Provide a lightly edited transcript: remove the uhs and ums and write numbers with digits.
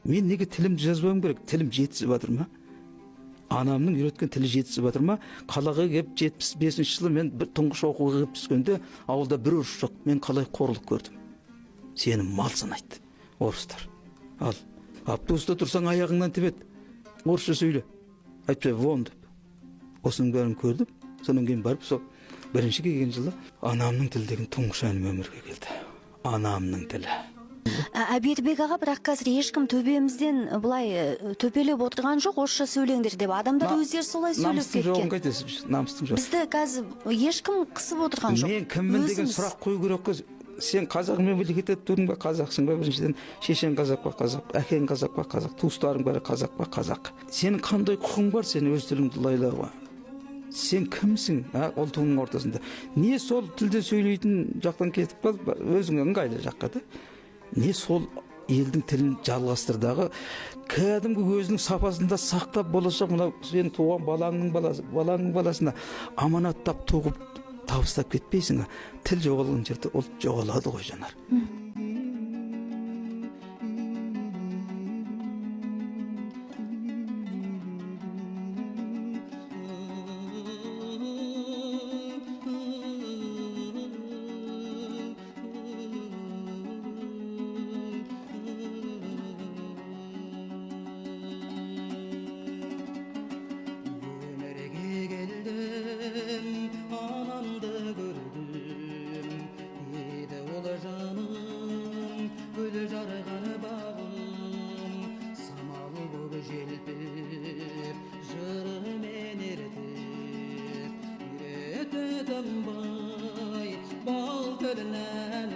Мен неге тілімді жазбауым керек? Тілім жетісіп жатыр ма? Анамның үйреткен тілі жетісіп жатыр ма? Қалаға келіп 75-ші жылы мен бір тұңғыш оқуға келіп түскенде ауылда бір орыс жоқ. Мен қалай қорлық көрдім. Сені мал санайды орыстар. Ал автобуста тұрсаң аяғыңнан тебеді. Орысша сөйле. Айтпай вон деп. Осының бәрін көрдім. Сонан кейін барып сол бірінші келген жылы анамның тілі деген тұңғыш әнім өмірге келді. Анамның тілі. Бердібек аға, бірақ қазір ешкім төбемізден былай төпелеп отырған жоқ, орысша сөйлеңдер деп. Адамдар өздері солай сөйлеп Намыстың жоғын кеткен. қайтесіз? Намыстың жоғы. Бізді қазір ешкім қысып отырған жоқ. Мен кіммін деген Өзіміз. сұрақ қою керек қой. Сен қазақ мемлекетте тудың ба, қазақсың ба? Біріншіден шешең қазақ па, қазақ, әкең қазақ па, қазақ, туыстарың бәрі қазақ па, қазақ. Сенің қандай құқың бар сен өз тіліңді лайлауға? Сен кімсің, ұлтыңның ортасында? Не сол тілде сөйлейтін жақтан кетіп қалып, өзіңе ыңғайлы жаққа да? Не сол елдің тілін жалғастырдағы кәдімгі өзінің сапасында сақтап болашақ мына сен туған балаңның баласына аманаттап туғып табыстап кетпейсің. Тіл жоғалған жерде ұлт жоғалады ғой, жанар. Anamdı gördüm, edi ol canım, gül jarğan bağım, samal bob jelpip, jırım enertip, yüretim bay, bal tölnen